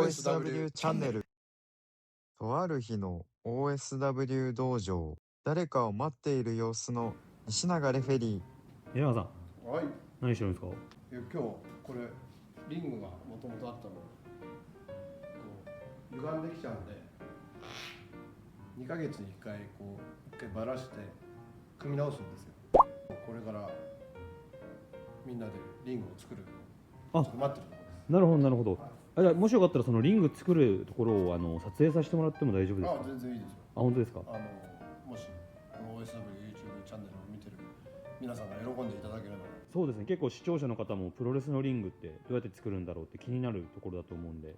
OSW チャンネル。とある日の OSW 道場、誰かを待っている様子の西永レフェリー。山さん、はい。何してるんですか？今日これリングがもともとあったのこう歪んできちゃうんで、2ヶ月に1回こう一回ばらして組み直すんですよ。これからみんなでリングを作る。待ってるところです。なるほどなるほど。はい、じゃあもしよかったらそのリング作るところを撮影させてもらっても大丈夫ですか？全然いいですよ。本当ですか？もしこの OSW YouTube チャンネルを見てる皆さんが喜んでいただければ。そうですね、結構視聴者の方もプロレスのリングってどうやって作るんだろうって気になるところだと思うんで。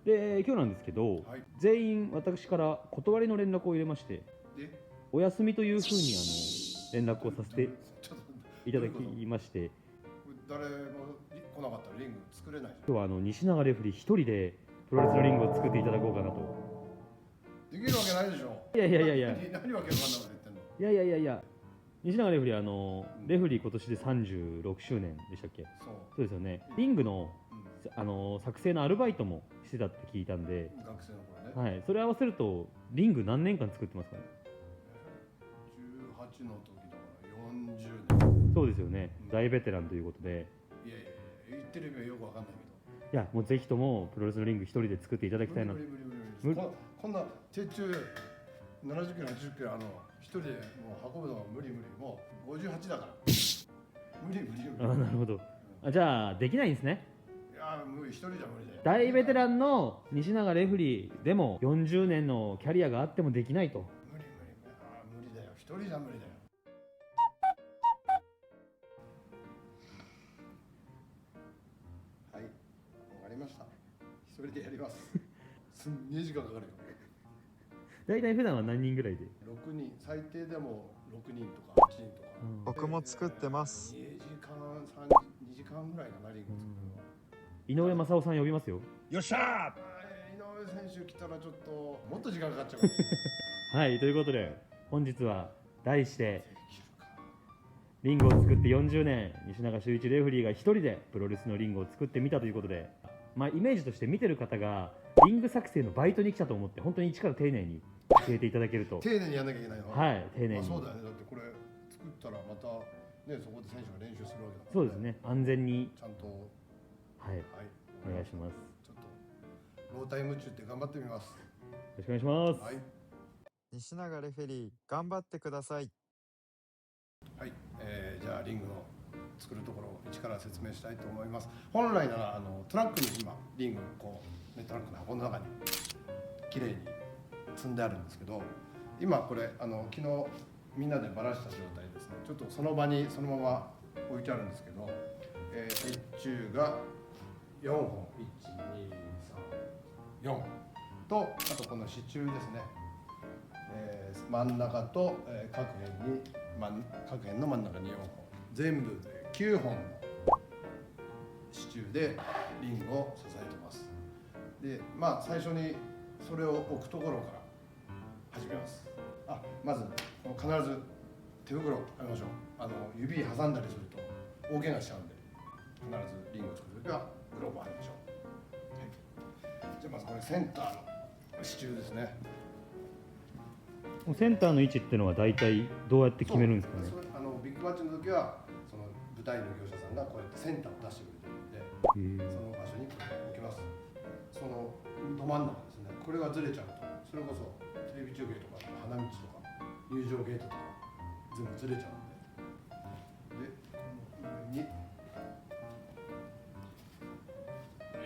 で、今日なんですけど、はい、全員私から断りの連絡を入れまして、お休みというふうに連絡をさせていただきまして、誰も来なかったらリング作れない。今日は西永レフリー一人でプロレスのリングを作っていただこうかなと。できるわけないでしょ。いやいやいやいや、何わけわかんないこと言ってんの。いやいやいやいや、西永レフリーレフリー今年で36周年でしたっけ？そうですよね。リングの、作成のアルバイトもしてたって聞いたんで、学生の頃ね。はい、それ合わせるとリング何年間作ってますかね？18の時だから40年。そうですよね、大ベテランということで。いやいや言ってる意味はよくわかんないけど、いやもうぜひともプロレスのリング一人で作っていただきたいな。こんな鉄柱70キロ80キロ一人でもう運ぶのは無理もう58だから無理。なるほど。じゃあできないんですね。いや無理、一人じゃ無理だよ。大ベテランの西永レフリーでも40年のキャリアがあってもできないと。無理だよ、一人じゃ無理だよ。はい、わかりました。一人でやります。すんげえ時間かかるよ。大体普段は何人ぐらいで？6人、最低でも6人とか8人とか。僕も作ってます。2時間ぐらいかな、リング作るのは。井上正雄さん呼びますよ。よっしゃー。井上選手来たらちょっともっと時間かかっちゃうかもしれない。はい、ということで本日は題してリングを作って40年、西永修一レフリーが一人でプロレスのリングを作ってみたということで、イメージとして見てる方がリング作成のバイトに来たと思って本当に一から丁寧に教えていただけると。丁寧にやんなきゃいけないの。はい、丁寧に。そうだよね。だってこれ作ったらまたね、そこで選手が練習するわけだから、ね。そうですね、安全にちゃんと。はい、お願いします。ちょっとロータイム中って頑張ってみます。よろしくお願いします。はい。西永レフェリー頑張ってください。はい、じゃあリングの作るところを一から説明したいと思います。本来ならトラックに今リングこう、ね、トラックの箱の中にきれいに積んであるんですけど、今これ昨日みんなでばらした状態ですね。ちょっとその場にそのまま置いてあるんですけど、鉄柱が4本、1、2、3、4と、あとこの支柱ですね、真ん中と、各辺の真ん中に4本、全部で9本の支柱でリングを支えてます。で、最初にそれを置くところから始めます。まず必ず手袋をあげましょう。指挟んだりすると大怪我しちゃうんで、必ずリングを作るときはグローブを貼りましょう。はい、じゃあまずこれセンターの支柱ですね。センターの位置っていうのは大体どうやって決めるんですかね？ビッグマッチの時はその舞台の業者さんがこうやってセンターを出してくれてるんで、その場所に置きます。そのど真ん中ですね。これがずれちゃうと、それこそテレビ中継とか花道とか入場ゲートとか全部ずれちゃうんで、この上によ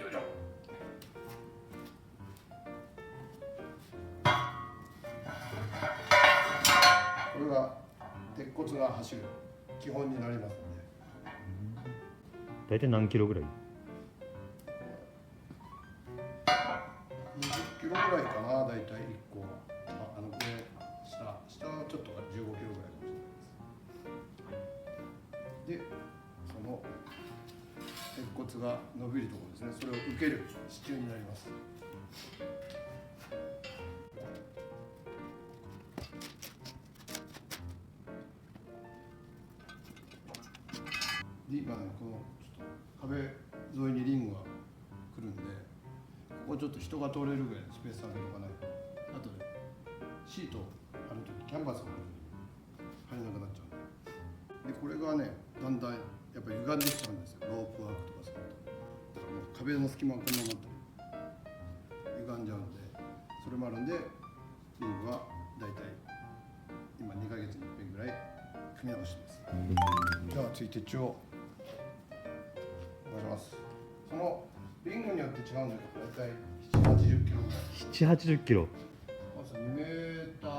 いしょ。これが鉄骨が走る基本になりますので。大体何キロぐらい？20キロぐらいかな、大体1個は。下はちょっと15キロぐらいかもしれないです。で、その鉄骨が伸びるところですね、それを受ける支柱になります。で、このちょっと壁沿いにリングがくるんで、ここちょっと人が通れるぐらいのスペース上げとかないと、あとでシート貼るとき、キャンバスを貼るとき貼れなくなっちゃうんで、これがねだんだんやっぱ歪んできちゃうんですよ、ロープワークとかすると。だからもう壁の隙間がこんなになってる、歪んじゃうので、それもあるんで、リングはだいたい今2ヶ月に1遍ぐらい組み直してます。じゃあ次鉄柱をお願いします。そのリングによって違うんだけど、だいたい7、80キロぐらい。7、80キロ。まず2メーター、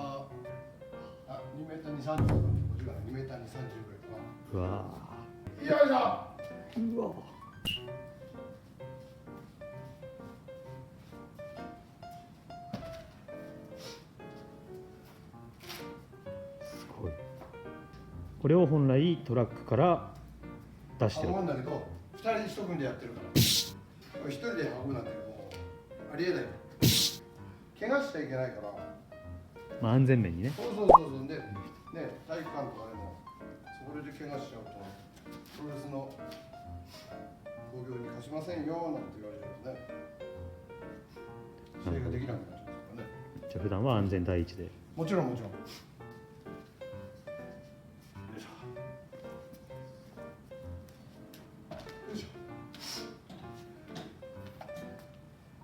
あ、2メーター2、30かな。こっちが2メーター2、30ぐらいかな。うわよいしょ。ー、うわすごい。これを本来トラックから出してる。運ぶんだけど、2人1組でやってるから、1人で運ぶなんてもうありえない。怪我しちゃいけないから。まあ安全面にね。そうで、ね、体育館とかでもそれで怪我しちゃうとプロレスの興行に貸しませんよなんて言われちゃうとね、試合ができなくなっちゃうんですからね。じゃあ普段は安全第一で。もちろん。よいしょ。よいし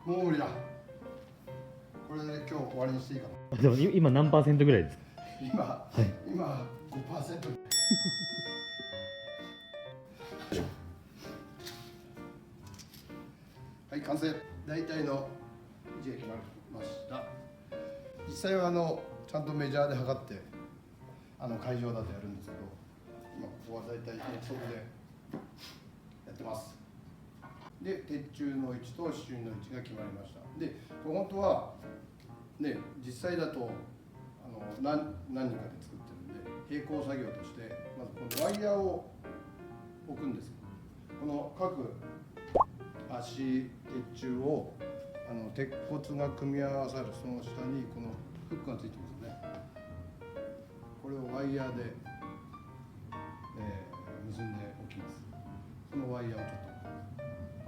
ょ。もう無理だ。これで今日終わりにしていいかな。でも今何パーセントぐらいですか？今 5%。はい、完成。大体の位置が決まりました。実際はちゃんとメジャーで測って会場だとやるんですけど、今ここは大体遠足でやってます。で、鉄柱の位置と支柱の位置が決まりました。で、本当はね、実際だと何人かで作ってるんで、並行作業としてまずこのワイヤーを置くんです。この各足鉄柱を鉄骨が組み合わさるその下にこのフックがついてますね。これをワイヤーで、結んでおきます。そのワイヤーをちょ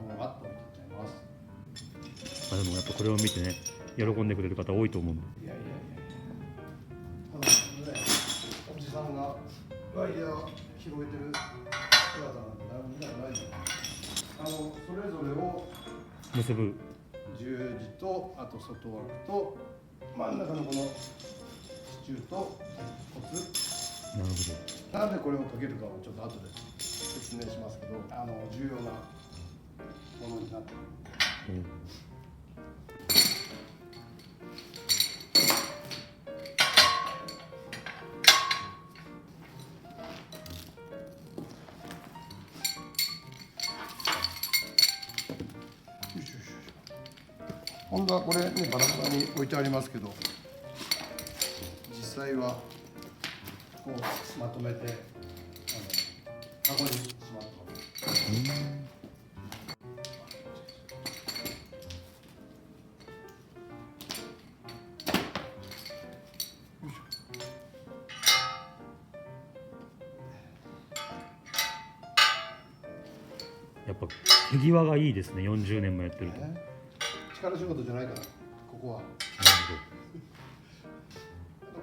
っとワッと置いていっちゃいます。でもやっぱこれを見てね、喜んでくれる方多いと思うんで。いやただね、おじさんがワイヤー広げてる姿なんて誰も見たくないじゃない。それぞれを結ぶ。十字とあと外枠と真ん中のこの支柱と鉄骨。なるほなんでこれをかけるかをちょっと後で説明しますけど、重要なものになっている。本当はこれねバラバラに置いてありますけど、実際はこうまとめて箱にしまってます。やっぱ手際がいいですね。40年もやってると。なる力仕事じゃないから、ここは。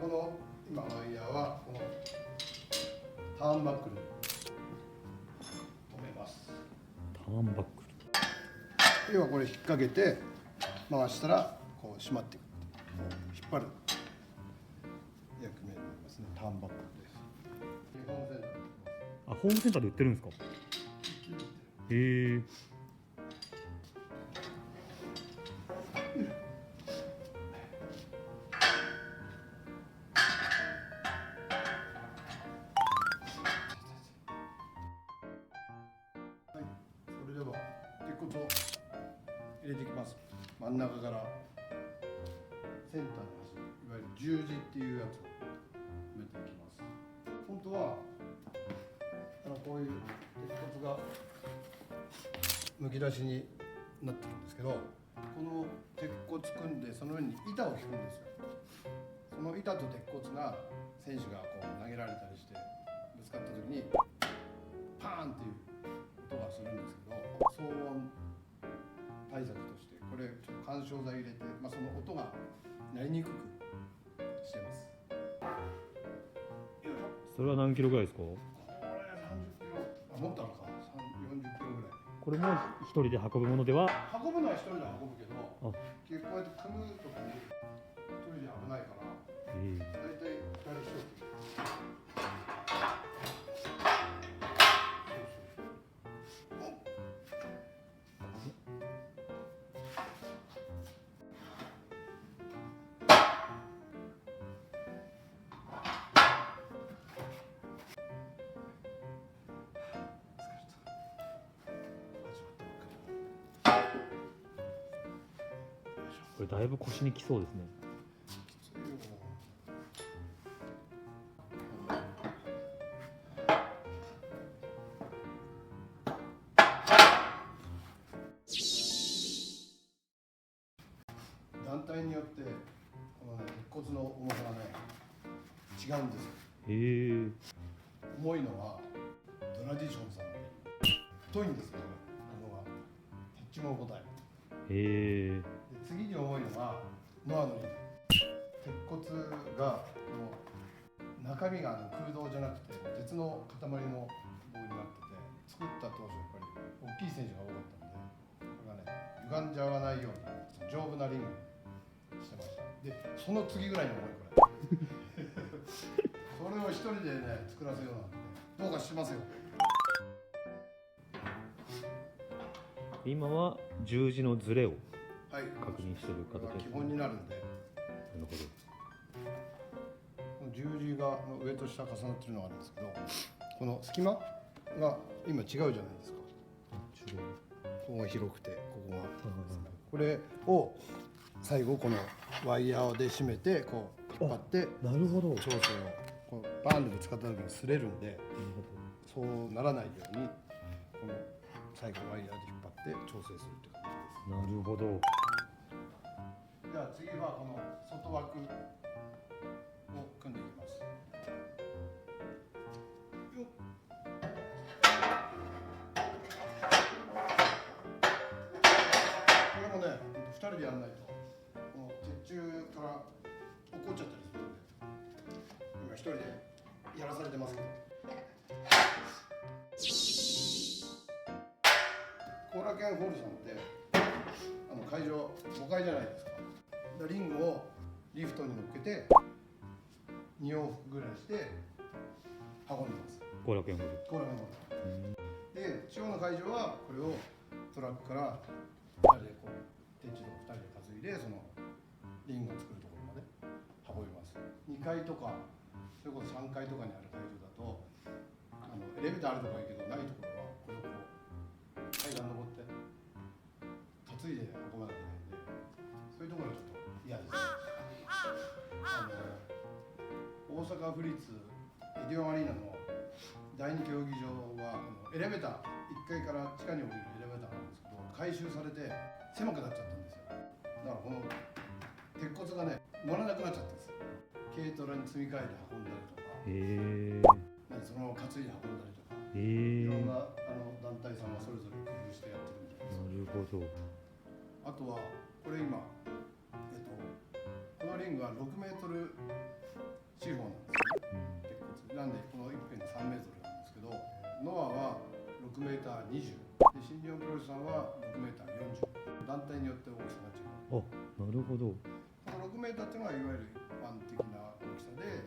この今ワイヤーはこのターンバックルで止めます。ターンバックル。要はこれ引っ掛けて回したらこう締まっていく。こう引っ張る役目になりますね。ターンバックルです。日本センターで売ってます。あ、ホームセンターで売ってるんですか？へえ。それでは鉄骨を入れていきます。真ん中からセンターの端、いわゆる十字っていうやつを埋めていきます。本当はこういう鉄骨がむき出しになってるんですけど、この鉄骨組んでその上に板を引くんですよ。その板と鉄骨が選手がこう投げられたりしてぶつかった時にパーンっていう音がするんですけど、騒音対れちょっと緩衝材入れて、その音が鳴りにくくしてます。よいしょ。それは何キロぐらいですか？これ30キロ、もっとあるか、40キロぐらい。これも一人で運ぶものでは？運ぶのは一人で運ぶけど、あ、結構こうやって組むときに一人じゃ危ないから、だいたい2人一組。これだいぶ腰にきそうですね。団体によってこのね、鉄骨の重さがね違うんですよ。へえ。重いのはトラディションさんで太いんですよね、布が。鉄も重たい。へえ。で次に重いのがノアのリング。鉄骨がこの中身が空洞じゃなくて鉄の塊の棒になってて、作った当初やっぱり大きい選手が多かったんで、これがね歪んじゃわないように丈夫なリングにしてました。でその次ぐらいに重いこれそれを一人でね作らせようなんてどうかしますよ。今は十字のズレをはい、確認してるこれは形ですね。基本になるんで、なるほど。この十字が上と下重なってるのがあるんですけど、この隙間が今違うじゃないですか。ここが広くてここが、これを最後このワイヤーで締めてこう引っ張ってなるほど。調整をこうバーンでぶつかった時に擦れるんで、そうならないようにこの最後ワイヤーで引っ張って調整するって感じです。なるほど。じゃあ次はこの外枠を組んでいきます。よっ。これもね、2人でやらないとこの鉄柱から落っこっちゃったりするんで、今1人でやらされてますけど。後楽園ホールさんって会場5階じゃないですか。リングをリフトに乗っけて2往復ぐらいして運んでます。後楽園ホール。後楽園ホールで、中央の会場はこれをトラックから2人でこう鉄柱と2人で担いでそのリングを作るところまで運びます。2階とかそれこそ3階とかにある会場だとエレベーターあるところはいいけど、ないところはこれをこう階段登って担いで運ばなきゃいけないんで、そういうところはちょっと嫌です。大阪府立エディオンアリーナの第二競技場はエレベーター1階から地下に降りるエレベーターなんですけど、改修されて狭くなっちゃったんですよ。だからこの鉄骨がね乗らなくなっちゃったんです。軽トラに積み替えて運んだりとか、そのまま担いで運んだりとか、いろんな団体さんがそれぞれ工夫してやってるみたいです。なるほど。あとはこれ今、このリングは6メートル四方なんですよね、鉄骨なんでこの一辺が3メートルなんですけど、ノアは6メーター20で、新日本プロレスさんは6メーター40、団体によって大きさが違う。あ、なるほど。この6メーターっていうのはいわゆる一般的な大きさで、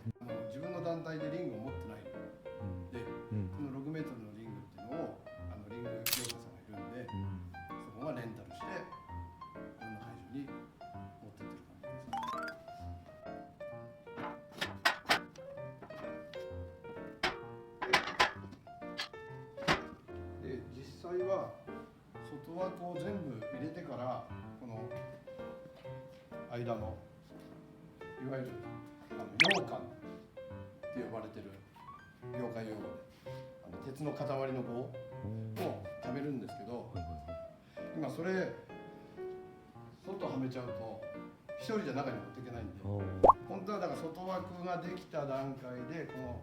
自分の団体でリングを持ってないので、この6メートルのリングっていうのをリング業者さんがいるんで、そこがレンタルしていろんな会場に持ってってる感じですね。で実際は外枠を全部入れてからこの間のいわゆる羊羹って呼ばれてる業界用語で鉄の塊の棒をはめるんですけど、今それ外はめちゃうと一人じゃ中に持っていけないんで、本当はだから外枠ができた段階でこの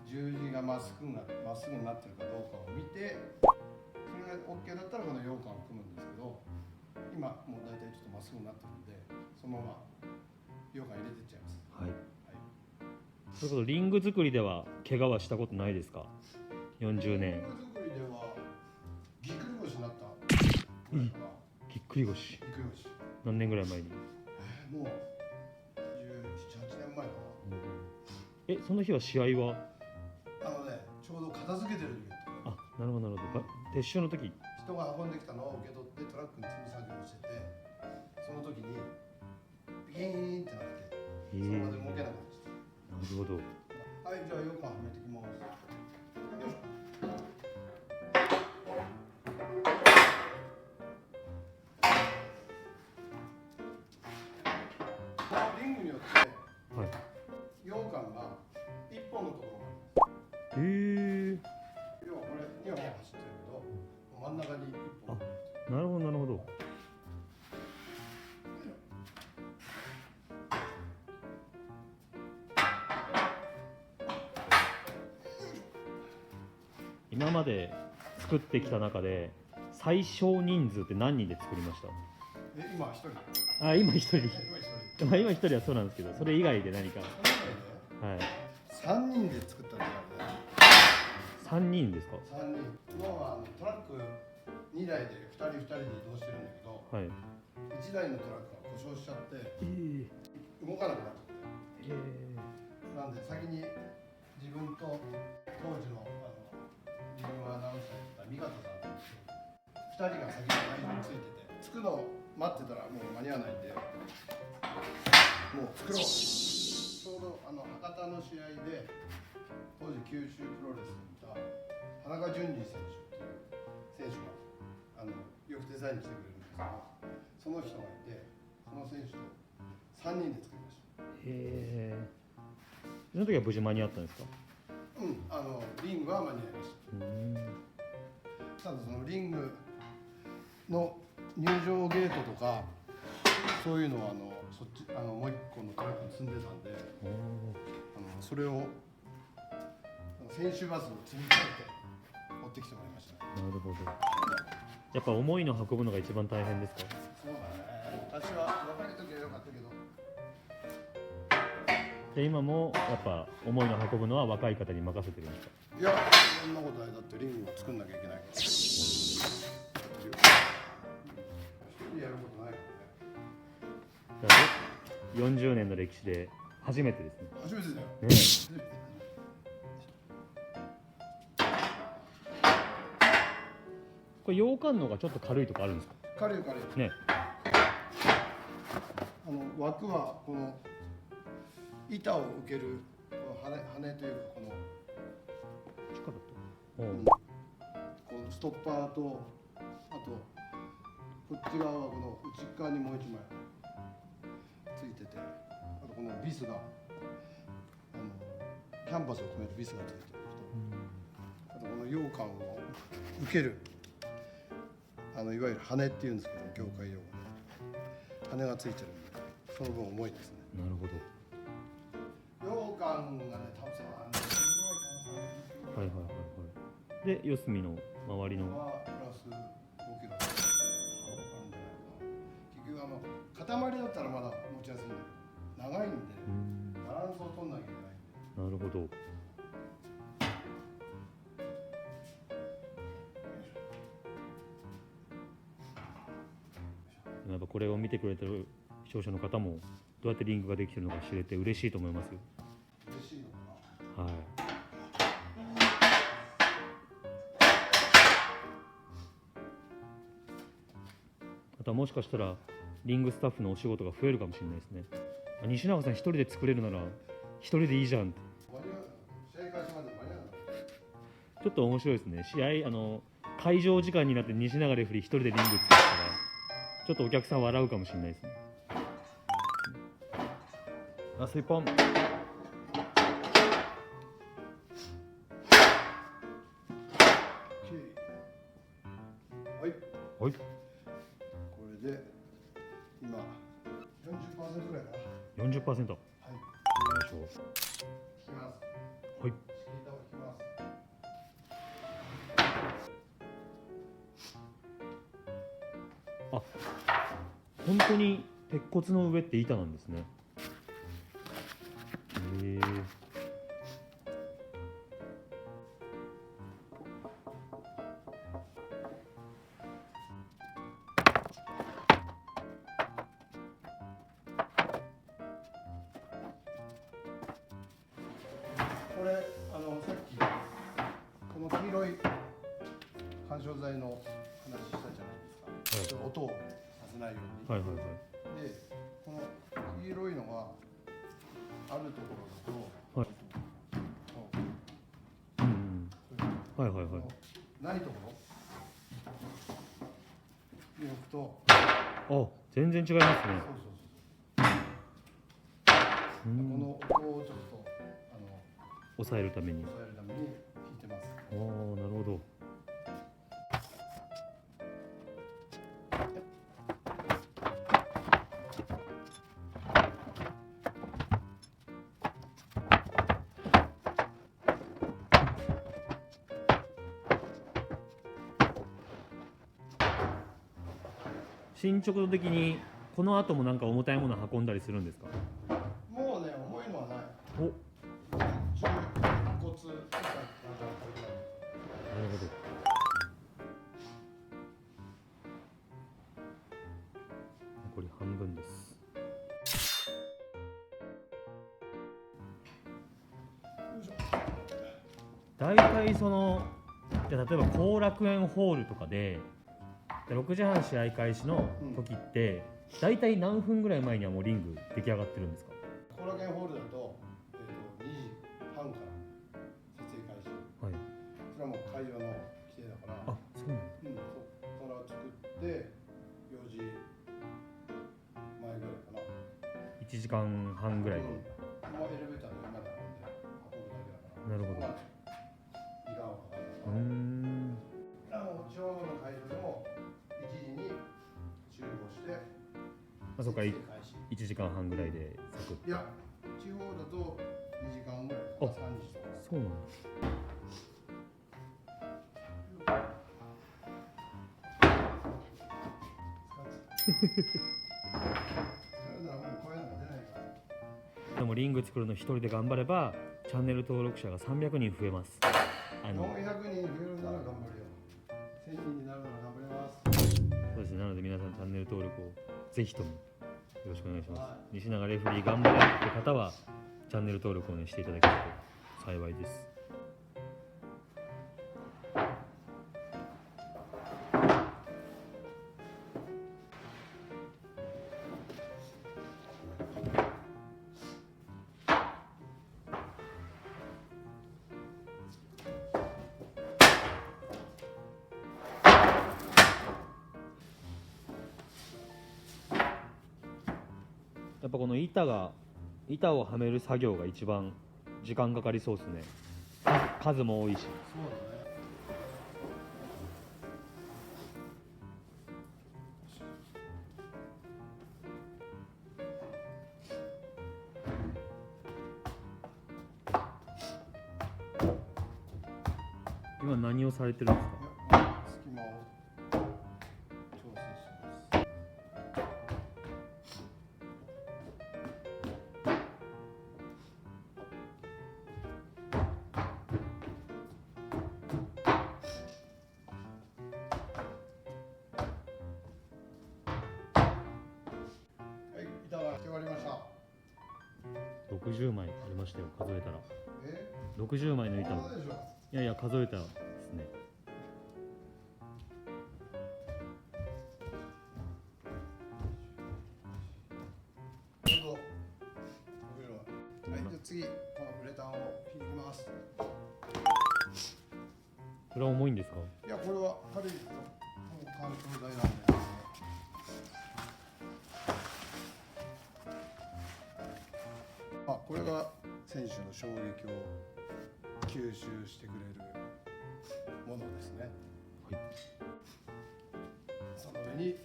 十字がまっすぐになってるかどうかを見て、それが OK だったらこの羊羹を組むんですけど、今もうまっすぐになってるんで、そのまま溶岩入れてっちゃいます。はい。はい。ということでリング作りでは怪我はしたことないですか？40年。リング作りではぎっくり腰になったぐらいかな。ぎっくり腰。ぎっくり腰。何年ぐらい前に？もう17、8年前かな。その日は試合は？ちょうど片付けてる時だった。あ、なるほどなるほど。撤収の時。人が運んできたのを受け取ってトラックに積む作業をしてて、その時にピキーンってなって、その場で動けなくなっちゃった。なるほど。はい、じゃあよくはめてきます。よいしょ。このリングによってはい。羊羹が1本のところがあります。要はこれ2本走ってるけど、真ん中に1本。なるほどなるほど。今まで作ってきた中で最小人数って何人で作りました？今1人。あ、今一人。今1人。まあ今一人はそうなんですけど、それ以外で何か。はい。 3人で作ったんだからね。3人ですか？ 3人。今はトラック2台で2人で移動してるんだけど、はい。1台のトラックが故障しちゃって動かなくなっちゃって、なんで先に自分と当時のリングアナウンサーだった三方さんと2人が先に会場についてて、着くのを待ってたらもう間に合わないんで、もう作ろう。ちょうど博多の試合で当時九州プロレスにいた田中淳二選手っていう選手がよくデザインしてくれるんですけど、その人がいて、その選手と3人で作りました。へえ。その時は無事間に合ったんですか？うん、リングは間に合いました。ただそのリングの入場ゲートとかそういうのはそっちもう一個のトラックに積んでたんで、それを選手バスを積み替えて持ってきてもらいましたね。なるほど。やっぱ重いの運ぶのが一番大変ですか？そうだね。私は若い時は良かったけど。で今もやっぱ重いの運ぶのは若い方に任せてるんですか？いや、そんなことない。だってリングを作んなきゃいけないから。一人でやることないからね。だから40年の歴史で初めてですね。初めてだよ。ねこれ羊羹の方がちょっと軽いとかあるんですか？軽い軽い。ね。枠はこの板を受ける羽というかこの近かった。このストッパーと、あとこっち側はこの内側にもう一枚ついてて、あとこのビスがキャンパスを止めるビスがついてる人、あとこの羊羹を受けるいわゆる羽っていうんですけど、業界用語で羽がついてるんで、その分重いですね。なるほど。羊羹がね、多分はいはいはいはい。で四隅の周りの。はプラス5キロあるんじゃないかな。結局塊だったらまだ持ちやすいんだけど、長いんでバランスを取んなきゃいけないんで。なるほど。やっぱこれを見てくれてる視聴者の方もどうやってリングができてるのか知れて嬉しいと思いますよ。嬉しいのかな。はい。あとはもしかしたらリングスタッフのお仕事が増えるかもしれないですね。西永さん一人で作れるなら一人でいいじゃんって。試合開始まで間に合わない。ちょっと面白いですね。試合会場時間になって西永レフリー一人でリング作ったらちょっとお客さん笑うかもしれないですね。あ、スイポン。はい。はい。これで今40%ぐらいかな。40%。はい。よいしょ。引きます。はい。仕切り板を引きます。本当に鉄骨の上って板なんですね。へえ。これさっきこの黄色い緩衝材の話したじゃないですか、音をさせないように、はいはいはい。でこの黄色いのがあるところだと、はい。うんうん。はいはいはい。ないところに置くと、あ、全然違いますね。そうそうそう、この音をちょっと抑えるために。抑えるために弾いてます。ああ、なるほど。進捗度的にこの後もなんか重たいもの運んだりするんですか？もうね、重いのはない。お、なる重骨とかほど。残り半分です。大体その、じゃあ例えば後楽園ホールとかで6時半試合開始の時って、大体何分ぐらい前にはもうリング出来上がってるんですか？後楽園ホールだと、2時半から設営開始。はい。それはもう会場の規定だから、あ、そうなんだ。そこから作って4時前ぐらいかな。1時間半ぐらいで。まあエレベーターで今だから運ぶだけだから。なるほど。時間はかかる。地方の会場でも1時に集合して、あ、そっか、1開始。時間半ぐらいでサクッと。いや、地方だと2時間ぐらいかな、3時とか。そうなんだ。でもリング作るの一人で頑張ればチャンネル登録者が300人増えます。400人増えるなら頑張るよ。1000人になるなら頑張ります。そうですね。なので皆さんチャンネル登録をぜひともよろしくお願いします。西永レフリー頑張れって方はチャンネル登録をねしていただけると幸いです。やっぱこの板をはめる作業が一番時間かかりそうですね。数も多いし。そうだね。今何をされてるんですか？隙間を調整します。はい、板が決まりました。60枚ありましたよ、数えたら。え60枚の板を。そうでしょ。いやいや、数えたらですね。はい、じゃあ次、このウレタンを引きます。これは重いんですか？いや、これは軽いですよ。もう緩衝材なんで。これが選手の衝撃を吸収してくれるものですね。はい。その上に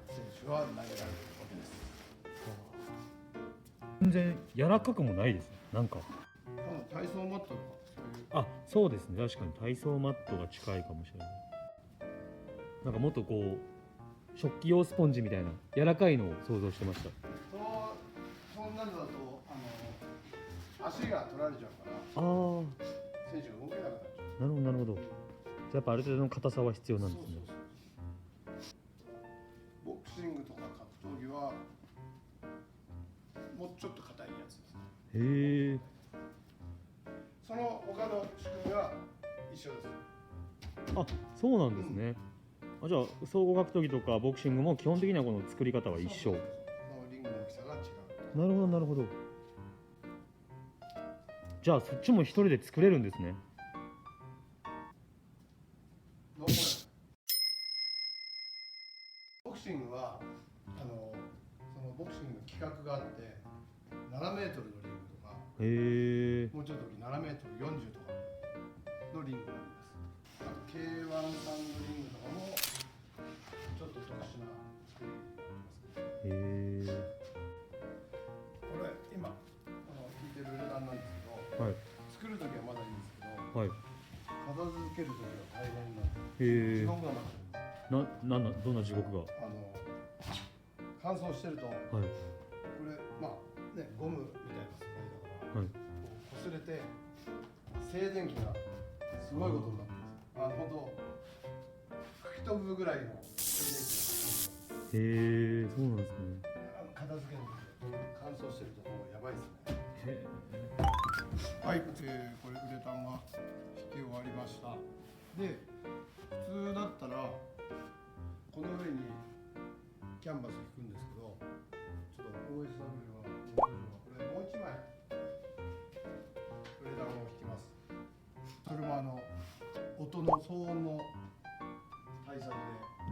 選手は投げられるわけです。全然柔らかくもないですね。なんか。体操マットとかそういう。あ、そうですね。確かに体操マットが近いかもしれない。なんかもっとこう食器用スポンジみたいな柔らかいのを想像してました。そんなのだと足が取られちゃうからああ、選手が動けなくなっちゃう。なるほどなるほど。じゃあやっぱある程度の硬さは必要なんですね。ボクシングとか格闘技はもうちょっと硬いやつですね。へえ。その他の仕組みは一緒です。あ、そうなんですね。あ、じゃあ総合格闘技とかボクシングも基本的にはこの作り方は一緒。そのリングの大きさが違う。なるほどなるほど。じゃあそっちも一人で作れるんですね。ボクシングはそのボクシングの規格があって7メートルのリングとか、へえ。もうちょっと大きい7メートル40とかのリングがあります。あと K1 さんのリングとかもちょっと特殊な作りになってますね。へえ。これ今引いてる値段なんですけど、はい作るときはまだいいんですけど、はい。片付けるときは大変なんです。へえ。地獄が待ってるんです。どんな地獄が。乾燥してると、はいこれまあねゴムみたいな素材だから、はい。こすれて静電気がすごいことになってます。本当吹き飛ぶぐらいの静電気がへえ、そうなんですね。片付けるの乾燥してるともうやばいですね。へはい、これウレタンが引き終わりました。で普通だったらこの上にキャンバス引くんですけど、ちょっと OSW はこれもう一枚ウレタンを引きます。それも音の騒音の対策で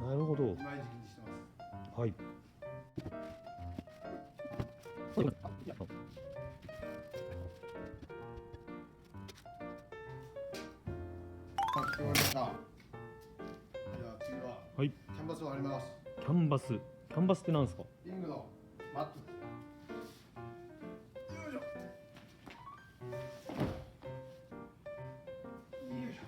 え、なるほど。2枚敷きにしてます。はい。書き終わりました。じゃあ次ははい。キャンバスを貼ります。キャンバス。キャンバスってなんですか。リングのマットです。よいしょ。よいしょ。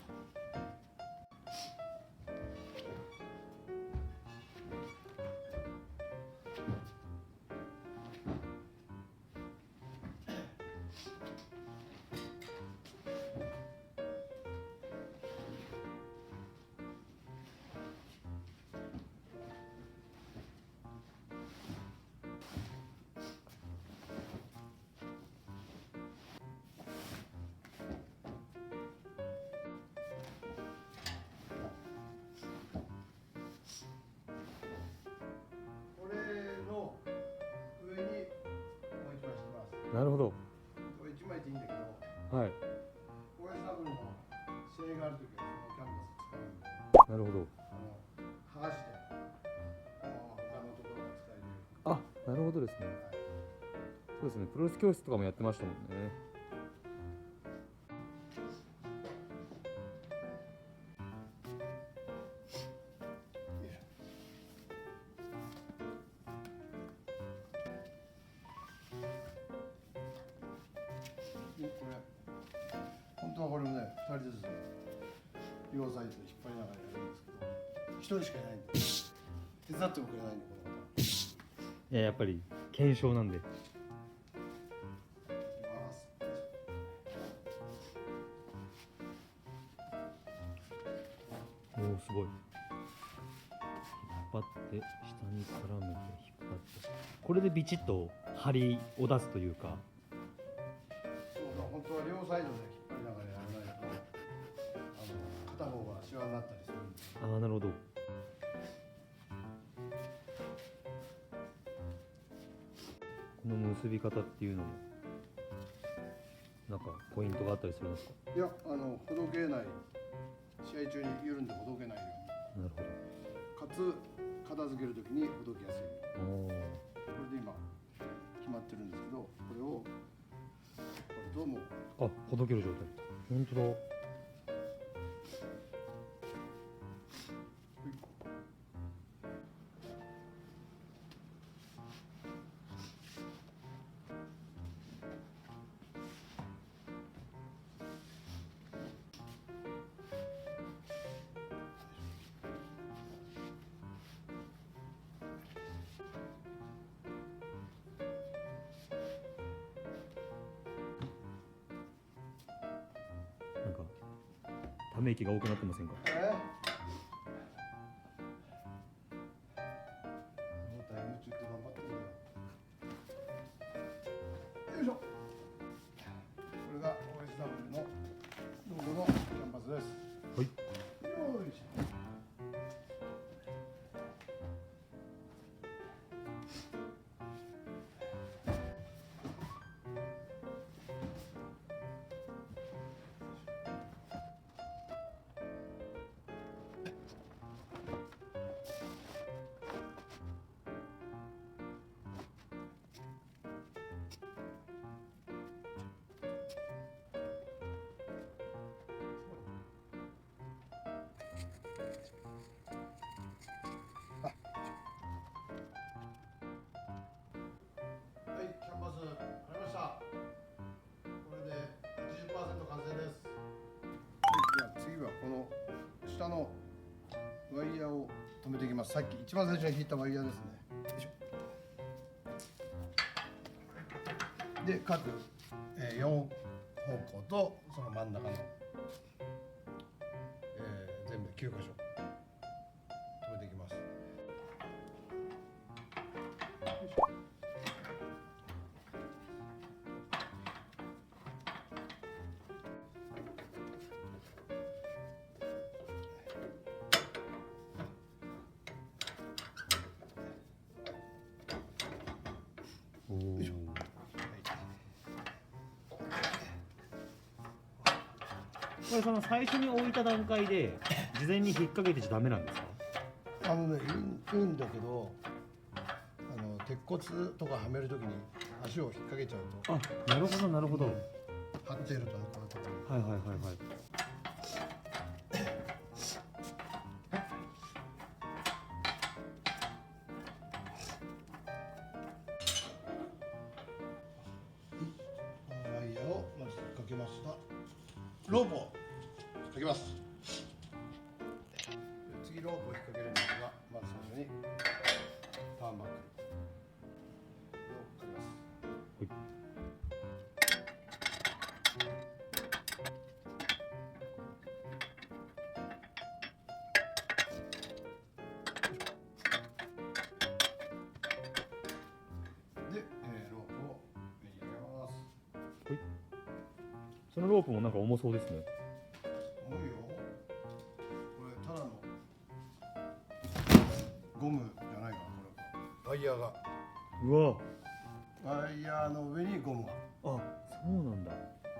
これの上にもう一枚敷きます。なるほど。これ一枚でいいんだけど、はい。OSW の試合があるときはそのキャンバス使うんで、なるほど。剥がして他のところが使えるよあ、なるほどですね。そうですね。プロレス教室とかもやってましたもんね。うに。よいしょ。でこれ本当はこれもね2人ずつ両サイド引っ張りながらやるんですけど、1人しかいないんで手伝ってもくれないんで、この方いや、やっぱり検証なんで。いきます。おお、すごい。引っ張って下に絡めて引っ張って。これでビチッと張りを出すというか。そうだ、本当は両サイドで引っ張りながらやらないと片方がシワになったりするんで。ああ、なるほど。この結び方っていうのもなんかポイントがあったりするんですか。いや、ほどけない、試合中に緩んでほどけないように、なるかつ片付けるときにほどけやすいように。ほど。おお。これで今決まってるんですけど、これをこれともうあ、ほどける状態。本当だ。ため息が多くなってませんか？もうだいぶちょっと頑張ってるよ。よいしょ。これが OSW のロゴのキャンバスです。はい。よいしょ。はい、キャンバス貼りました。これで 80% 完成です。はい、じゃあ次はこの下のワイヤーを止めていきます。さっき一番最初に引いたワイヤーですね。よいしょ。で、各、4方向とその真ん中の、全部で9箇所止めていきます。おお。よいしょ。これその最初に置いた段階で事前に引っ掛けてちゃダメなんですか？いいんだけど、鉄骨とかはめるときに足を引っ掛けちゃうと、あ、なるほどなるほど。はい張っているところとかはいはいはい。ワイヤーをまずかけました。ロープをかけます。次ロープを引っ掛けるんですが、まず最初にターンバックをかけます。で、ロープを上に上げます。そのロープもなんか重そうですね。重いよ。これただのゴムじゃないかな、これ。ワイヤーが。うわ。ワイヤーの上にゴムが。あ、そうなんだ。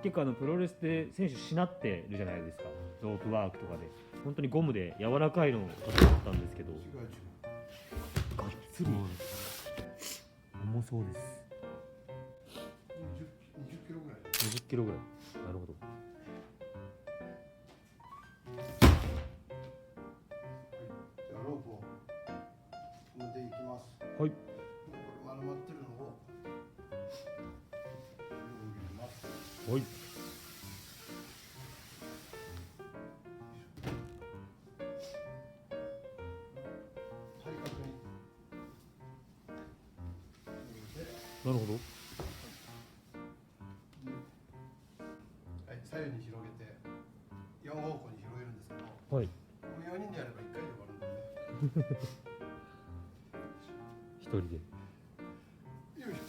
結構プロレスで選手しなってるじゃないですか。ロープワークとかで本当にゴムで柔らかいのかと思ったんですけど、違う違う。がっつり重そうです。20キロぐらい。20キロぐらい。なるほど。じゃあロープを止めていきます。はい。これ丸まってるのを入れます。はい。対角になるほど。はい、左右に広げて4方向に広げるんですけど、はい。この4人でやれば1回で終わるんでね。一人で。よいしょ。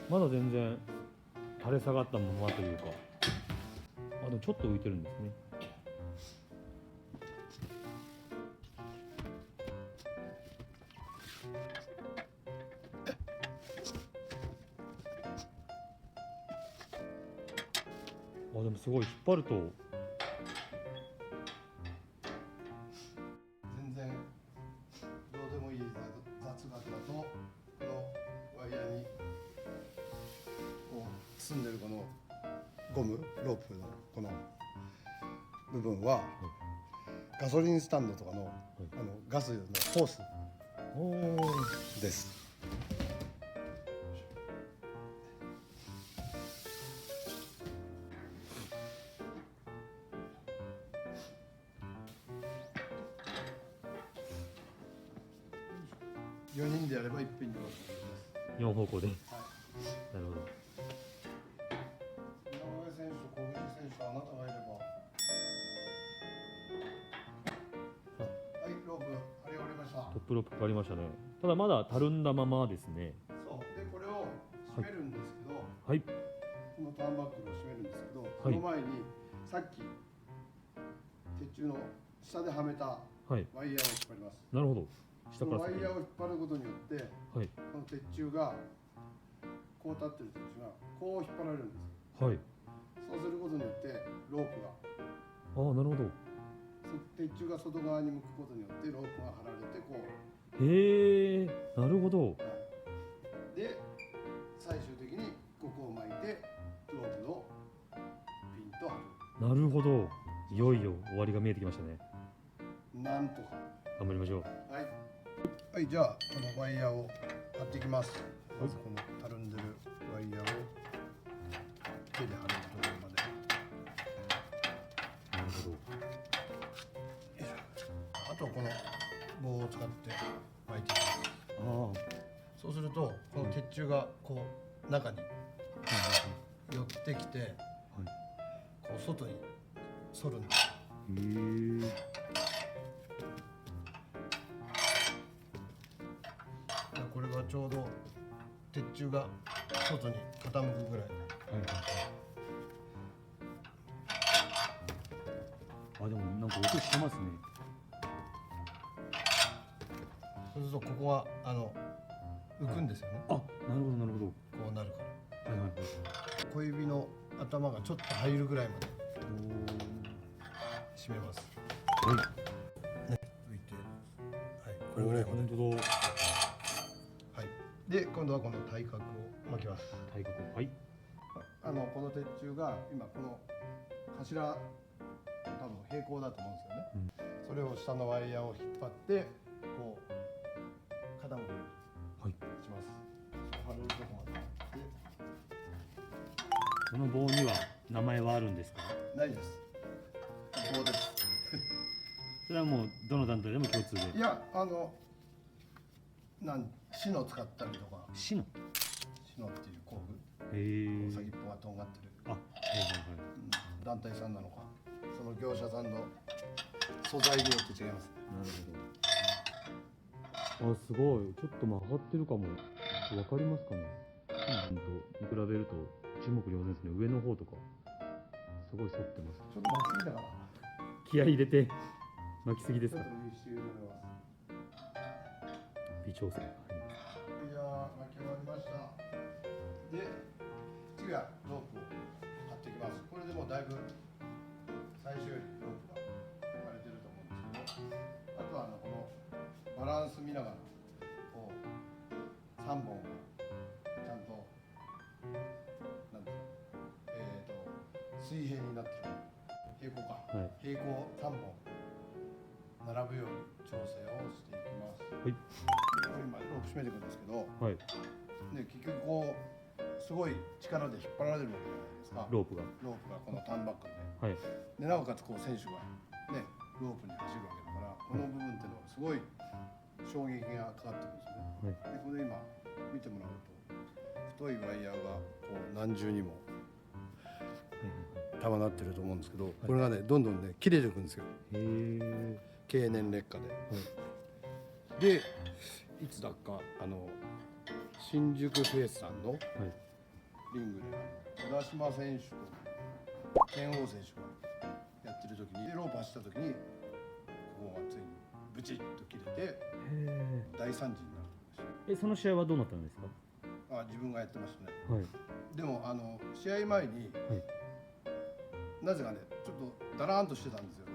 まだ全然垂れ下がったままというか、あ、でもちょっと浮いてるんですね。あ、でもすごい引っ張ると全然どうでもいい雑学だと、このワイヤーにこう包んでるこのゴムロープのこの部分はガソリンスタンドとかの、ガスのホースおーです。4人でやれば1品で終わると4方向で。思います。なるほど。井上選手と小口選手とあなたがいれば。はい、ロープ張り終わりました。トップロープかかりましたね。ただまだたるんだままですね。そうでこれを締めるんですけど、はい。このターンバックルを締めるんですけど、いその前にさっき鉄柱の下ではめたはい。ワイヤーを引っ張ります。なるほど。下そのワから先に。イヤーを引っ張ることによってはい。この鉄柱がこう立ってる鉄柱がこう引っ張られるんですよ。はい。そうすることによってロープがああ、なるほど。鉄柱が外側に向くことによってロープが張られてこう、へえ、なるほど。はいで最終的にここを巻いてロープのピンと張なるほど。いよいよ終わりが見えてきましたね。る。なんとか頑張りましょう。はい、はい、じゃあこのワイヤーを貼っていきます。まずこのたるんでるワイヤーを手で貼るところまで。なるほど。あとこの棒を使って巻いていきます。あそうするとこの鉄柱がこう中に寄ってきて、こう外に反るんです。あ。へえ。これがちょうど鉄柱が外に傾くぐらい。はいはい。あ、でもなんか音してますね。そうするとここは浮くんですよね。あ、なるほどなるほど。こうなるからはいはいはい。小指の頭がちょっと入るぐらいまで締めます。はい。ね、浮いて、はい、これぐらいまで。本当だ。はい。で、今度はこの対角を巻きます。対角。はい。この鉄柱が今この柱多分平行だと思うんですよね。それを下のワイヤーを引っ張ってこう傾くようにします。貼れるとこまで。この棒には名前はあるんですか？ないです。棒です。それはもうどの団体でも共通で。いやシノ使ったりとか、シノ。シノっていう工具。へえ。先っぽがとんがってる、あ、はいはいはい。団体さんなのか、その業者さんの素材によって違います。なるほど。あ、すごい。ちょっと曲がってるかも。わかりますかね。見比べると一目瞭然ですね。上の方とかすごい反ってます。ちょっと巻きすぎたかな。気合い入れて巻きすぎですか。ちょっと一周入れます。微調整。いやー、巻き終わりました。で、次はロープを貼っていきます。これでもうだいぶ最初よりロープが割れてると思うんですけど、あとはこのバランス見ながらこう3本をちゃんとなんて水平になってる、平行か、はい。平行3本並ぶように調整をしていきます。はい。今ロープ締めていくんですけど、はい。で結局こうすごい力で引っ張られるわけじゃないですか。ロープが。ロープがこのターンバックで、はい。でなおかつこう選手がねロープに走るわけだから、この部分っていうのはすごい衝撃がかかってるんですよね。はい。でこれ今見てもらうと太いワイヤーがこう何重にも束なってると思うんですけど、これがねどんどんね切れていくんですよ。へえ。経年劣化で。でいつだか新宿フェイスさんのはい。リングで小田島選手と剣王選手がやってる時にロープ走った時にここがついにブチッと切れてへえ。大惨事になると思いましその試合はどうなったんですか？た。自分がやってましたね。はい。でも試合前に、なぜかねちょっとだらーんとしてたんですよ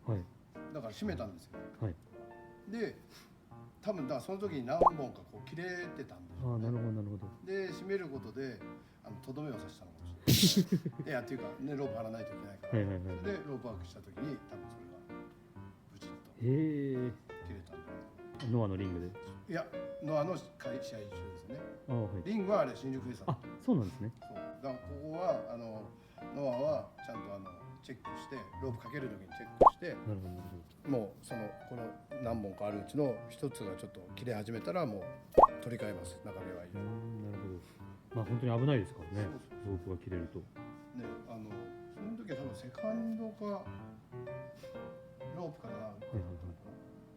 ローはい。プが。だから締めたんですよ。はい。で多分だからその時に何本かこう切れてたんでしょうね。ああ、なるほどなるほど。で締めることでとどめを刺したのかもしれない。いやっていうかねロープ張らないといけないから。はいはいはい。でロープワークした時に多分それがブチッとへえ。切れたんじゃないかノアのリングで。な。いやノアの試合中ですよね。ああ、はい。リングはあれ新宿フェイスさん。あ、そうなんですね。そうだからここはノアはちゃんとチチェックしてロープかける時にチェックしてなるほどなるほもうこの何本かあるうちの一つがちょっと切れ始めたらもう取り替えます。中身はいいど。なるほど。まあ本当に危ないですからね。ロープが切れると。ね、その時は多分セカンドかロープかな、はいはい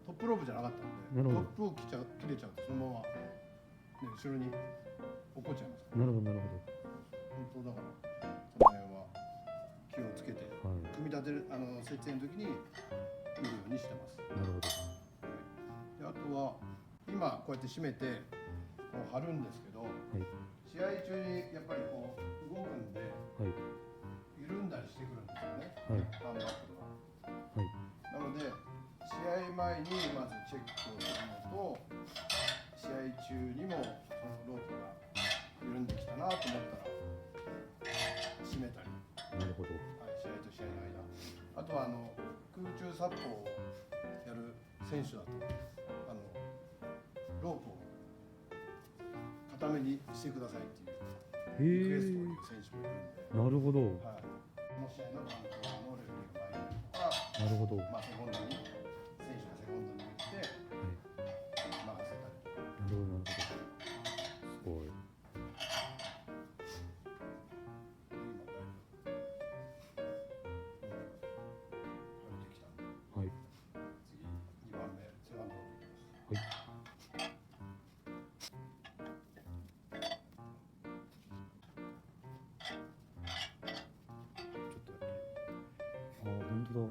トップロープじゃなかったんでなるほどトップを切れちゃうとそのまま、ね、後ろに落っこっちゃいますかはい。なるほどなるほら本当だからその辺は気をつけて、ど。はい。組み立てる設営の時に見るようにしてます。なるほど。であとは今こうやって締めてこう貼るんですけど、はい試合中にやっぱりこう動くんではい緩んだりしてくるんですよね、はいハンバッグが。はい。なので試合前にまずチェックをするのと試合中にもそのロープが緩んできたなと思ったら締めたり、なるほど。はい、試合と試合の間あとは空中殺法をやる選手だとロープを固めにしてくださいっていうリクエストを言う選手もいるんで、なるほど。はい、この試合の担当のレフェリーが前にいるからなるほど。まあ、セコンドに選手がセコンドに行って任せたりとか。なるほどなるほど。すごい。今だいぶ慣れてきたんではい次2番目セカンドロープいきます。はい。ちょっとやっぱああ本当だ。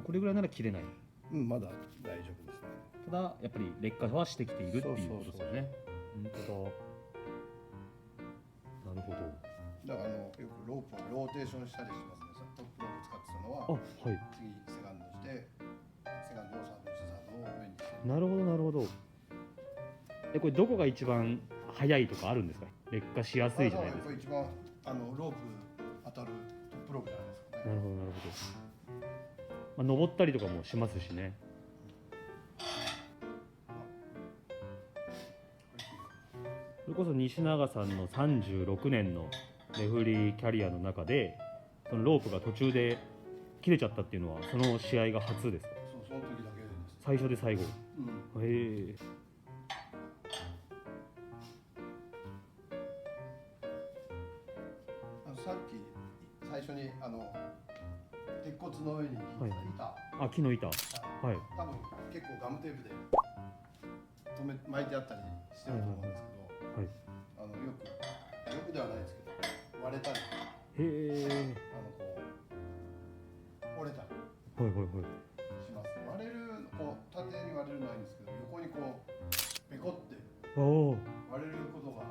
これぐらいなら切れない。りまだ大丈夫ですね。ただやっぱり劣化はしてきているっていうことですよね。本当だ。なるほど。だからよくロープはローテーションしたりしますね。トップロープ使ってたのはあはい。次セカンドしてセカンドをサードにしてサードを上にしてなるほどなるほど。これどこが一番早いとかあるんですか。劣化しやすいじゃないですか。やっぱり一番ロープ当たるトップロープじゃないですかね。なるほどなるほど。まあ、登ったりとかもしますしね。それこそ西永さんの36年のレフェリーキャリアの中でそのロープが途中で切れちゃったっていうのはその試合が初ですか。そうその時だけです。最初で最後。うん。へえ。さっき最初に鉄骨の上に引いた板、あ木の板。はい。多分結構ガムテープで巻いてあったりしてると思うんですけど、はい。よくではないですけど割れたりへえ。折れたりはいはいはい。します。割れる縦に割れるのはいいんですけど横にペコっておお。割れることが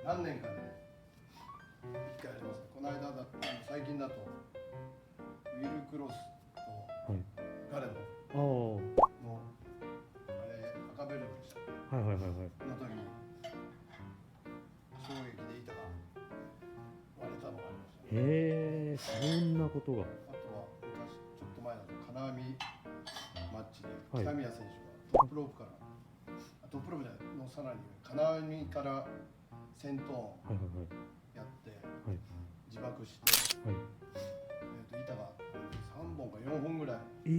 何年かで1回あります。この間だ最近だとウィル・クロスとはい。ガレああ。のあれ赤ベルトでしたっけ。はいはいはいはい。この時に衝撃で板が割れたのがありましたね。へえ。そんなことが。あとは昔ちょっと前だと金網マッチではい北宮選手がトップロープからトップロープのさらに金網から先頭はいはいはい。やってはい自爆してはい。板が3本か4本ぐらいええ。折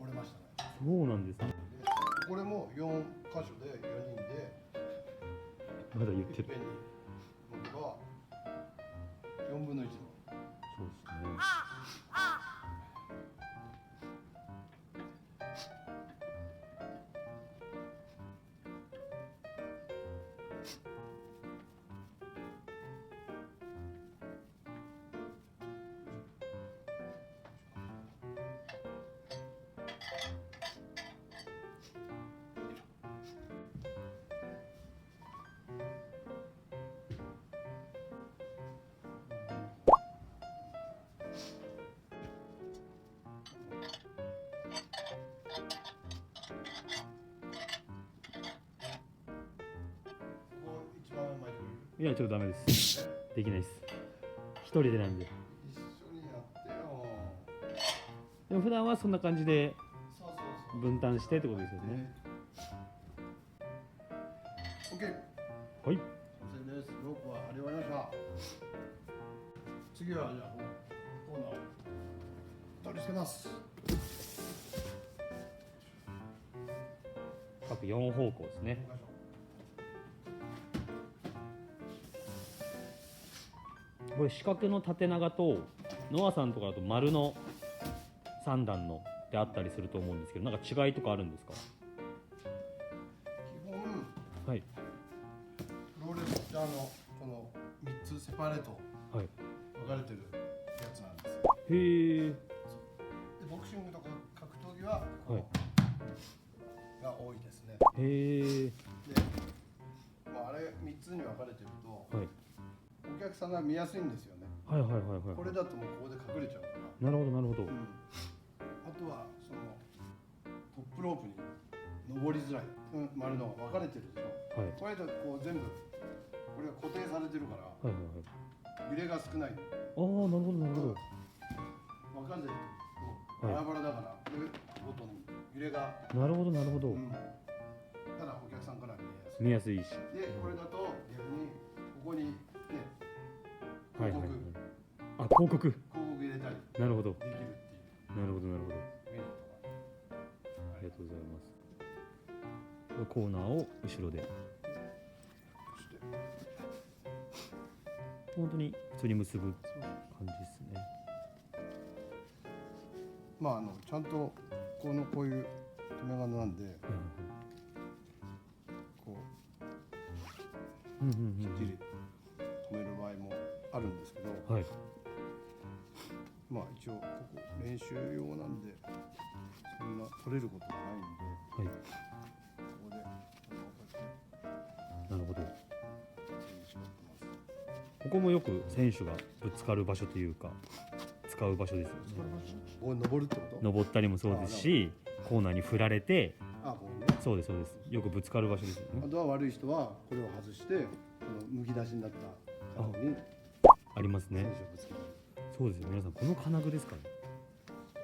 れましたね。そうなんですね。でこれも4箇所で4人でまだ言ってる。いっぺんに僕は4分の1のそうですね。ここ一番前にいやちょっとダメです。できないです。一人でなんで。一緒にやってよ。でも普段はそんな感じでそうそうそう分担してってことですよね。 OK。はい。完成です。ロープは張り終わりました。次はじゃあコーナーを取り付けます。各4方向ですね。これ四角の縦長とノアさんとかだと丸の3段のであったりすると思うんですけど、なんか違いとかあるんですか？基本はいプロレスラーのこの3つセパレートはい。分かれてるやつなんです。へえ。でボクシングとか格闘技はこはい。が多いですね。へえ。で、あれ3つに分かれてるとはい。お客さんが見やすいんですよね。はいはいはいはい。これだともうここで隠れちゃうから。なるほどなるほど。あとはそのトップロープに登りづらい、丸のが分かれてるでしょ。はいこれだとこう全部これが固定されてるからはいはいはい。揺れが少ない。ああ、なるほどなるほど。分かれてるとバラバラだから、これごとに揺れが、なるほどなるほど。ただお客さんから見えやすい。見やすいし。でこれだと逆にここにねはいはいはい。広告、あ、広告。広告入れたりなるほど。できるっていうなるほどなるほど。メリットがありがとうございます。これコーナーを後ろで。そして本当に普通に結ぶ感じですね。まあちゃんとこういう留め金なんでこううんうんうんきっちり止める場合もあるんですけど、はい。まあ一応ここ練習用なんでそんな取れることがないんで、はい。ここでなるほど。縛ってます。ここもよく選手がぶつかる場所というか使う場所ですよね。ここに登るってこと？登ったりもそうですし、コーナーに振られて、ここにね。そうですそうです。よくぶつかる場所ですよね。あとは悪い人はこれを外してこのむき出しになった角にありますね選手を。ぶつける。そうですよ。皆さんこの金具ですからね。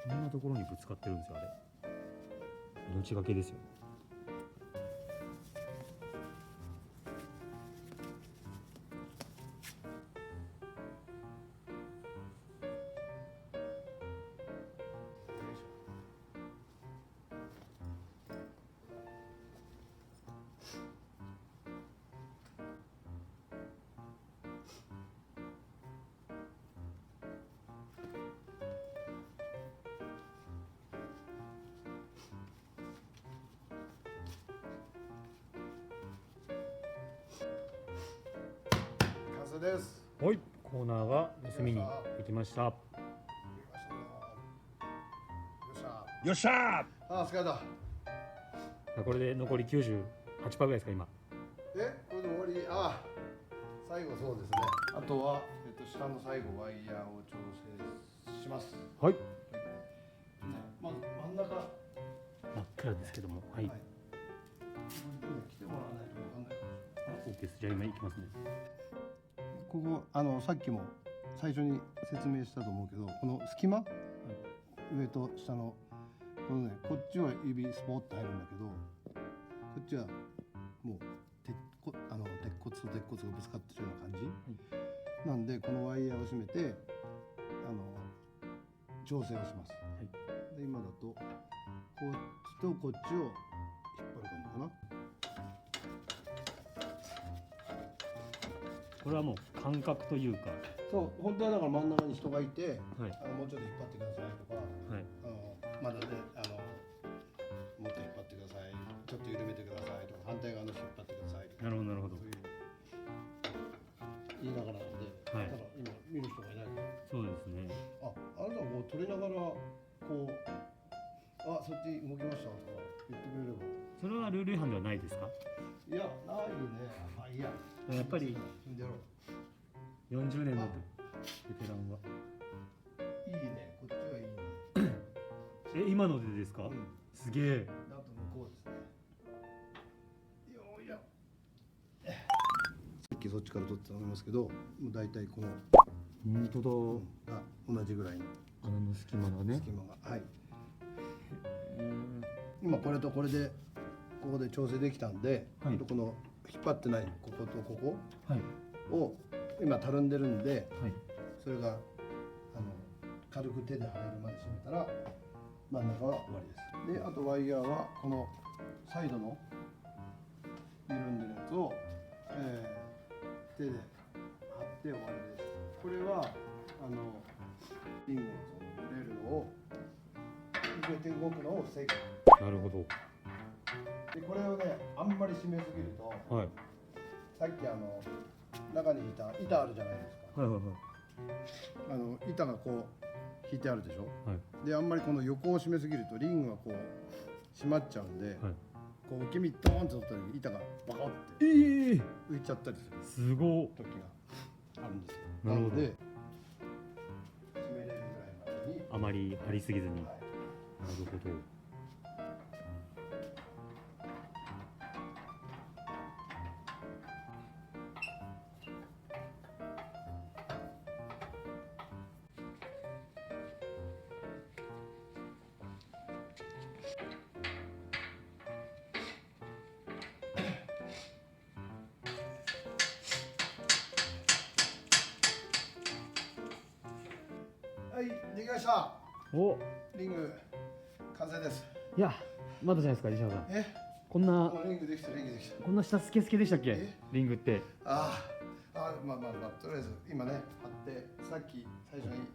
こんなところにぶつかってるんですよあれ。命がけですよ。完成です。はい。コーナーが隅に行きました。よっしゃー。疲れた。これで残り98%ぐらいですか今。これで終わり。最後そうですね。あとは下の最後ワイヤーを調整します。はい。ね、まず真ん中。真っ暗ですけども。はい。来てもらわないと分かんないかもしれない。 OK です。じゃあ今行きますね。ここさっきも最初に説明したと思うけど、この隙間、上と下のこのね、こっちは指スポッと入るんだけど、こっちはもう鉄骨と鉄骨がぶつかってるような感じ、なんでこのワイヤーを締めて調整をします。で今だとこっちとこっちを引っ張る感じかな。これはもう感覚というか。そう、本当はだから真ん中に人がいて、はい。もうちょっと引っ張ってくださいとか、はい。まだねもっと引っ張ってください、ちょっと緩めてくださいとか、反対側の人引っ張ってくださいとか、なるほどなるほどそう。いう言いながらなんで、はいただ今見る人がいないから、そうですね。あなたはこう撮りながらこうそっち動きましたとか言ってくれれば。それはルール違反ではないですか？いやないね。まあいいや。やっぱりそれでやろう。40年のベテランは。いいね、こっちはいいね。今のでですか？すげえ。あと向こうですね。よいや。さっきそっちから撮ってたと思いますけど、もう大体この本当だ。が同じぐらいの穴の隙間がね。隙間が、はい。今これとこれでここで調整できたんで、はいこの引っ張ってないこことここはい。を今たるんでるんで、はい。それが軽く手で貼れるまで締めたら真ん中は終わりです。であとワイヤーはこのサイドの緩んでるやつを、手で貼って終わりです。これはリングのその揺れるのを揺れて動くのを防ぐ。なるほど。でこれをねあんまり締めすぎると、はい。さっき中に板あるじゃないですか。はいはいはい。板がこう引いてあるでしょ。はい。であんまりこの横を締めすぎるとリングがこう締まっちゃうんで、はい。こう受け身ドーンと取った時板がバコってええ、浮いちゃったりするすごっ。時があるんですよ。なるほどので締めれるぐらいまでに、あまり張りすぎずに。なるはいほど。はいできました。お、リング完成です。いや、まだじゃないですか、西野さん。こんな、もうリングできた。こんな下スケスケでしたっけえ、リングって。まあとりあえず今ね貼ってさっき最初に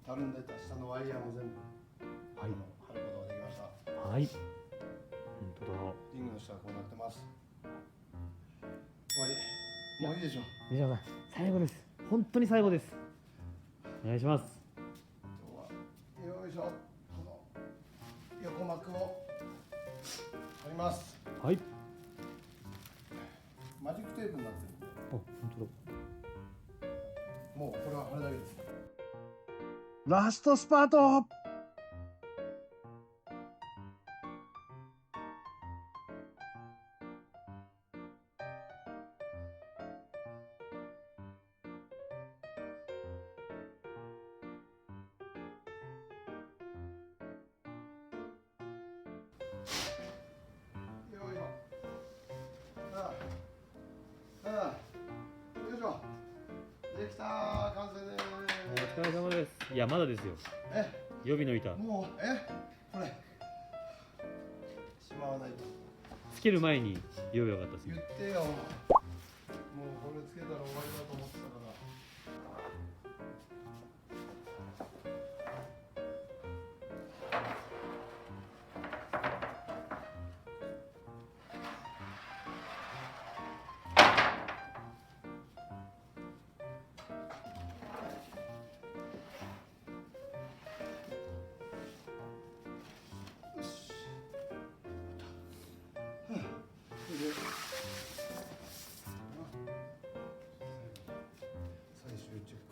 たるんでた下のワイヤーも全部貼ることができました。はい。本当だ。リングの下はこうなってます。終わり。もういいでしょう。西野さん、最後です。本当に最後です。お願いします。今日はよいしょ、この横膜を貼ります。はい。マジックテープになってるんで、あ、本当だ。もうこれは貼るだけです。ラストスパート。よいしょ。よいしょ。できたー、完成でお疲れ様です。いや、まだですよ。予備の板。もうこれしまわないと。つける前に言えばよかったです言ね。ってよ。もうこれつけたら終わりだと思ってたから。よし。これで最終チェック。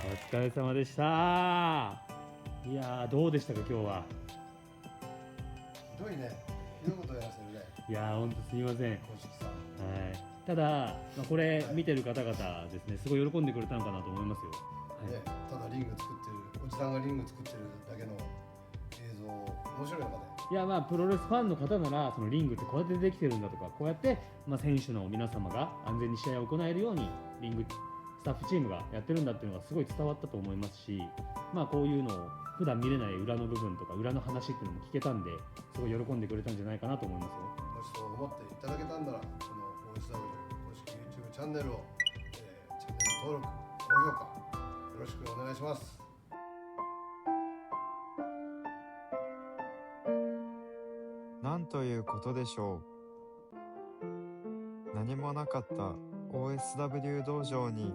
お疲れ様でした。いやー、どうでしたか、今日は。ひどいね。ひどいことやらせるね。いやー、ほんとすみません。公式さん。ただ、これ見てる方々ですね、すごい喜んでくれたのかなと思いますよ。ね、ただリング作ってる、おじさんがリング作ってるだけの映像、面白いのかね。いや、まあプロレスファンの方なら、そのリングってこうやってできてるんだとか、こうやって、選手の皆様が安全に試合を行えるようにリングスタッフチームがやってるんだっていうのがすごい伝わったと思いますし、こういうのを普段見れない裏の部分とか裏の話っていうのも聞けたんで、すごい喜んでくれたんじゃないかなと思いますよ。もしそう思っていただけたんなら、この OSW 公式 YouTube チャンネルを、チャンネル登録、高評価よろしくお願いします。なんということでしょう。何もなかった OSW 道場に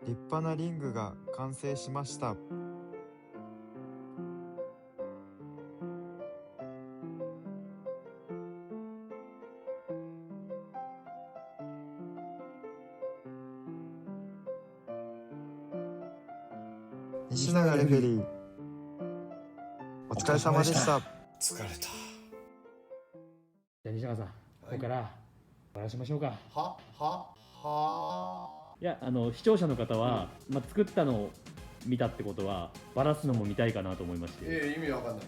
立派なリングが完成しました。西永レフェリー、お疲れ様でした。疲れた。じゃあ西永さん、ここからバラしましょうか。はいや、視聴者の方は、作ったのを見たってことはバラすのも見たいかなと思いまして、意味わかんないし、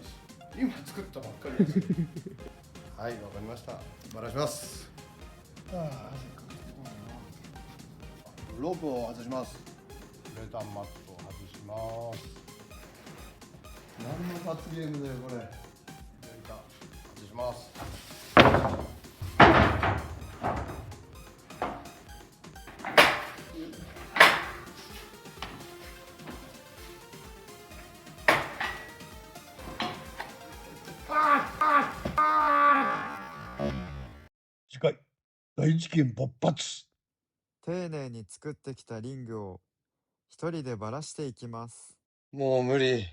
今作ったばっかりですはい、わかりました。バラします。ロープを外します。ウレタンマットを外します。何の罰ゲームだよこれ。外します。次回大事件勃発。丁寧に作ってきたリングを一人でばらしていきます。もう無理。